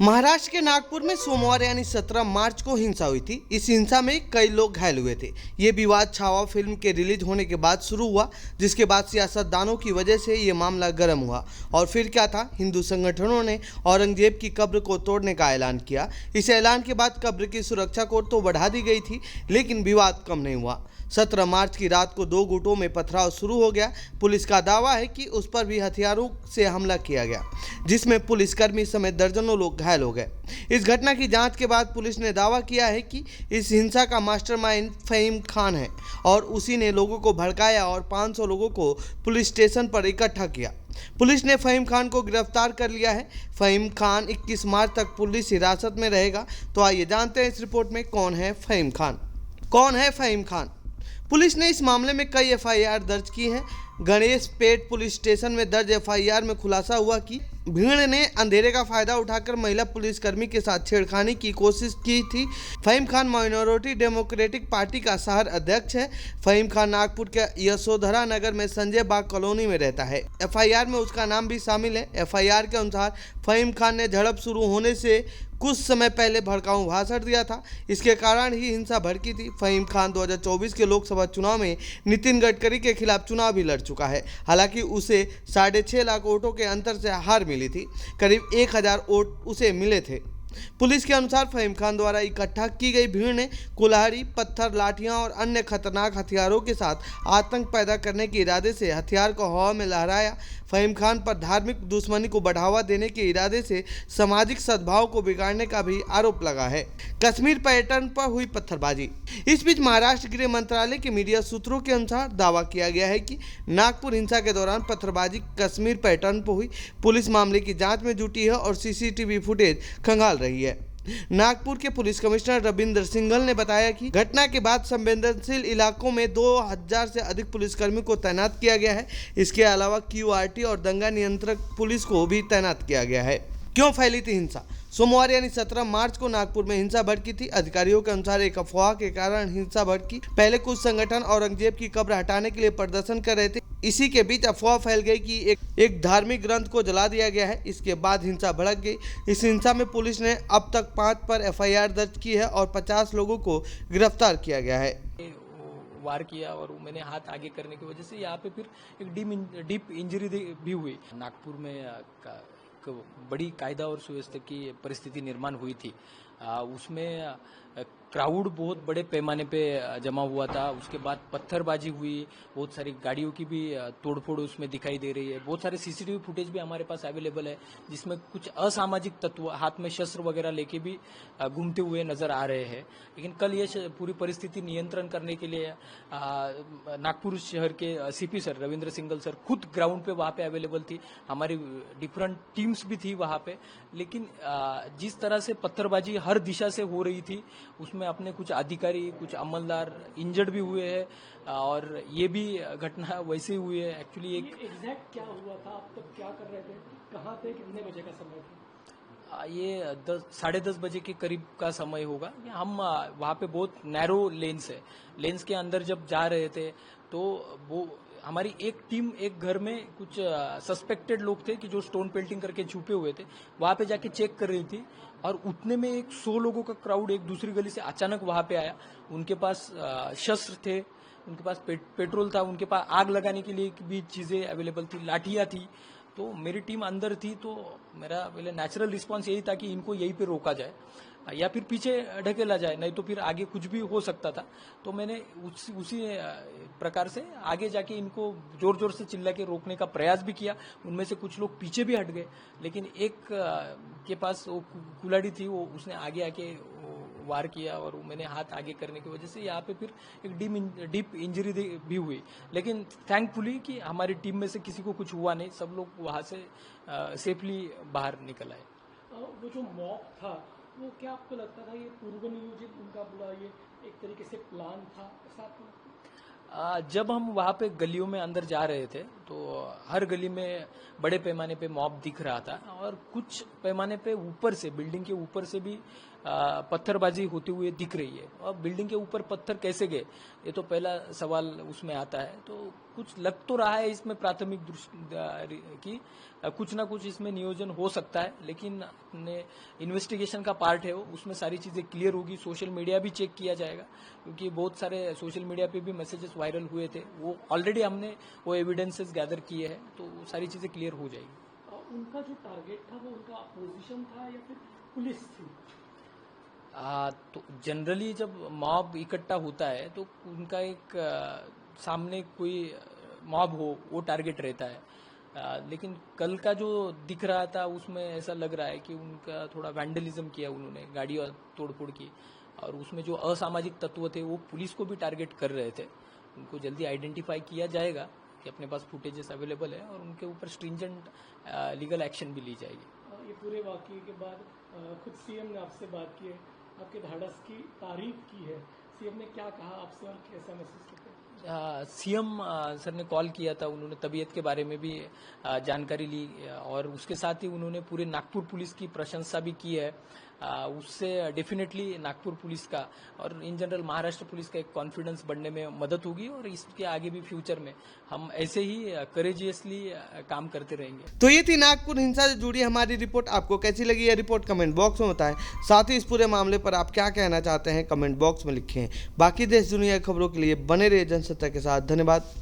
महाराष्ट्र के नागपुर में सोमवार यानी 17 मार्च को हिंसा हुई थी। इस हिंसा में कई लोग घायल हुए थे। ये विवाद छावा फिल्म के रिलीज होने के बाद शुरू हुआ, जिसके बाद सियासतदानों की वजह से ये मामला गर्म हुआ। और फिर क्या था, हिंदू संगठनों ने औरंगजेब की कब्र को तोड़ने का ऐलान किया। इस ऐलान के बाद कब्र की सुरक्षा को तो बढ़ा दी गई थी, लेकिन विवाद कम नहीं हुआ। 17 मार्च की रात को दो गुटों में पथराव शुरू हो गया। पुलिस का दावा है कि उस पर भी हथियारों से हमला किया गया, जिसमें पुलिसकर्मी समेत दर्जनों लोग घायल हो गए। इस घटना की जांच के बाद पुलिस ने दावा किया है कि इस हिंसा का मास्टरमाइंड फहीम खान है और उसी ने लोगों को भड़काया और 500 लोगों को पुलिस स्टेशन पर इकट्ठा किया। पुलिस ने फहीम खान को गिरफ्तार कर लिया है। फहीम खान 21 मार्च तक पुलिस हिरासत में रहेगा। तो आइए जानते हैं इस रिपोर्ट में कौन है फहीम खान। कौन है फहीम खान? पुलिस ने इस मामले में कई एफआईआर दर्ज की हैं। गणेश पेट पुलिस स्टेशन में दर्ज एफआईआर में खुलासा हुआ कि भीड़ ने अंधेरे का फायदा उठाकर महिला पुलिसकर्मी के साथ छेड़खानी की कोशिश की थी। Faheem Khan minority democratic party का शहर अध्यक्ष है। फहीम खान नागपुर के यशोधरा नगर में संजय बाग कॉलोनी में रहता है। एफआईआर में उसका नाम भी शामिल है। एफआईआर के अनुसार फहीम खान ने झड़प शुरू होने से कुछ समय पहले भड़काऊ भाषण दिया था। इसके कारण ही हिंसा भड़की थी। फहीम खान 2024 के लोकसभा चुनाव में नितिन गडकरी के खिलाफ चुनाव भी लड़ चुका है। हालांकि उसे 6.5 लाख वोटों के अंतर से हार मिली थी। करीब 1000 वोट उसे मिले थे। पुलिस के अनुसार फहीम खान द्वारा इकट्ठा की गई भीड़ ने कुल्हाड़ी, पत्थर, लाठियां और अन्य खतरनाक हथियारों के साथ आतंक पैदा करने के इरादे से हथियार को हवा में लहराया। फहीम खान पर धार्मिक दुश्मनी को बढ़ावा देने के इरादे से सामाजिक सद्भाव को बिगाड़ने का भी आरोप लगा है। कश्मीर पर्यटन पर हुई पत्थरबाजी। इस बीच महाराष्ट्र गृह मंत्रालय के मीडिया सूत्रों के अनुसार दावा किया गया है कि नागपुर हिंसा के दौरान पत्थरबाजी कश्मीर पर्यटन पर हुई। पुलिस मामले की जांच में जुटी है और सीसीटीवी फुटेज खंगाल रही है। नागपुर के पुलिस कमिश्नर रविंद्र सिंघल ने बताया कि घटना के बाद संवेदनशील इलाकों में 2000 से अधिक पुलिसकर्मियों को तैनात किया गया है। इसके अलावा क्यूआरटी और दंगा नियंत्रक पुलिस को भी तैनात किया गया है। क्यों फैली थी हिंसा? सोमवार यानी 17 मार्च को नागपुर में हिंसा भड़की थी। अधिकारियों के अनुसार एक अफवाह के कारण हिंसा भड़की। पहले कुछ संगठन औरंगजेब की कब्र हटाने के लिए प्रदर्शन कर रहे थे। इसी के बीच अफवाह फैल गई कि एक धार्मिक ग्रंथ को जला दिया गया है। इसके बाद हिंसा भड़क गई। इस हिंसा में पुलिस ने अब तक 5 पर एफआईआर दर्ज की है और 50 लोगों को गिरफ्तार किया गया है। वार किया और मैंने हाथ आगे करने की वजह से यहाँ पे फिर एक डीप इंजरी भी हुई। नागपुर में एक बड़ी कायदा और सुव्यवस्था की परिस्थिति निर्माण हुई थी। उसमें क्राउड बहुत बड़े पैमाने पे जमा हुआ था। उसके बाद पत्थरबाजी हुई, बहुत सारी गाड़ियों की भी तोड़फोड़ उसमें दिखाई दे रही है। बहुत सारे सीसीटीवी फुटेज भी हमारे पास अवेलेबल है, जिसमें कुछ असामाजिक तत्व हाथ में शस्त्र वगैरह लेके भी घूमते हुए नजर आ रहे हैं। लेकिन कल ये पूरी परिस्थिति नियंत्रण करने के लिए नागपुर शहर के CP sir Ravindra Singhal sir खुद ग्राउंड पे वहां पे अवेलेबल थी। हमारी डिफरेंट टीम्स भी थी वहां पे। लेकिन जिस तरह से पत्थरबाजी हर दिशा से हो रही थी, उसमें अपने कुछ अधिकारी, कुछ अमलदार इंजर्ड भी हुए हैं और ये भी घटना वैसे ही हुई है। एक्चुअली एक एग्जैक्ट क्या हुआ था, आप तब क्या कर रहे थे, कहाँ थे, कितने बजे का समय था? ये 10-10:30 बजे के करीब का समय होगा। हम वहाँ पे बहुत नैरो लेन्स है, लेन्स के अंदर जब जा रहे थे तो वो हमारी एक टीम एक घर में कुछ सस्पेक्टेड लोग थे कि जो स्टोन पेल्टिंग करके छुपे हुए थे, वहां पे जाके चेक कर रही थी। और उतने में एक 100 लोगों का क्राउड एक दूसरी गली से अचानक वहां पे आया। उनके पास शस्त्र थे, उनके पास पेट्रोल था, उनके पास आग लगाने के लिए भी चीजें अवेलेबल थी, लाठियां थी। तो मेरी टीम अंदर थी, तो मेरा पहले नेचुरल रिस्पांस यही था कि इनको यहीं पे रोका जाए या फिर पीछे ढकेला जाए, नहीं तो फिर आगे कुछ भी हो सकता था। तो मैंने उसी प्रकार से आगे जाके इनको जोर जोर से चिल्ला के रोकने का प्रयास भी किया। उनमें से कुछ लोग पीछे भी हट गए, लेकिन एक के पास वो कुल्हाड़ी थी, वो उसने आगे आके वार किया और मैंने हाथ आगे करने की वजह से यहाँ पे फिर एक डीप इंजरी भी हुई। लेकिन थैंकफुली कि हमारी टीम में से किसी को कुछ हुआ नहीं, सब लोग वहां से सेफली बाहर निकल आए। वो जो मॉब था, वो क्या आपको लगता था ये पूर्व नियोजित उनका पूरा ये एक तरीके से प्लान था, ऐसा आपको लगता? जब हम वहां पे गलियों में अंदर जा रहे थे तो हर गली में बड़े पैमाने पे मॉब दिख रहा था और कुछ पैमाने पे ऊपर से बिल्डिंग के ऊपर से भी पत्थरबाजी होती हुई दिख रही है। और बिल्डिंग के ऊपर पत्थर कैसे गए, ये तो पहला सवाल उसमें आता है। तो कुछ लग तो रहा है इसमें प्राथमिक दृष्टि की कुछ ना कुछ इसमें नियोजन हो सकता है, लेकिन इन्वेस्टिगेशन का पार्ट है वो, उसमें सारी चीजें क्लियर होगी। सोशल मीडिया भी चेक किया जाएगा, क्योंकि बहुत सारे सोशल मीडिया पे भी मैसेजेस वायरल हुए थे, वो ऑलरेडी हमने वो एविडेंसेस गैदर किए हैं, तो वो सारी चीजें क्लियर हो जाएगी। उनका जो टारगेट था वो उनका अपोजिशन था या फिर पुलिस थी? तो जनरली जब मॉब इकट्ठा होता है तो उनका एक सामने कोई मॉब हो वो टारगेट रहता है। लेकिन कल का जो दिख रहा था उसमें ऐसा लग रहा है कि उनका थोड़ा वैंडलिज्म किया उन्होंने, गाड़ी और तोड़फोड़ की, और उसमें जो असामाजिक तत्व थे वो पुलिस को भी टारगेट कर रहे थे। उनको जल्दी आइडेंटिफाई किया जाएगा कि अपने पास फुटेजेस अवेलेबल है और उनके ऊपर स्ट्रिंजेंट लीगल एक्शन भी ली जाएगी। ये पूरे वाकये के बाद खुद सीएम ने आपसे बात की है, आपके धाड़स की तारीफ की है। सीएम ने क्या कहा आपसे और कैसा महसूस करते हैं? सीएम सर ने कॉल किया था, उन्होंने तबीयत के बारे में भी जानकारी ली और उसके साथ ही उन्होंने पूरे नागपुर पुलिस की प्रशंसा भी की है। उससे डेफिनेटली नागपुर पुलिस का और इन जनरल महाराष्ट्र पुलिस का एक कॉन्फिडेंस बढ़ने में मदद होगी और इसके आगे भी फ्यूचर में हम ऐसे ही करेजियसली काम करते रहेंगे। तो ये थी नागपुर हिंसा से जुड़ी हमारी रिपोर्ट। आपको कैसी लगी यह रिपोर्ट कमेंट बॉक्स में बताएं। साथ ही इस पूरे मामले पर आप क्या कहना चाहते हैं कमेंट बॉक्स में लिखें। बाकी देश दुनिया की खबरों के लिए बने रहिए जनसत्ता के साथ। धन्यवाद।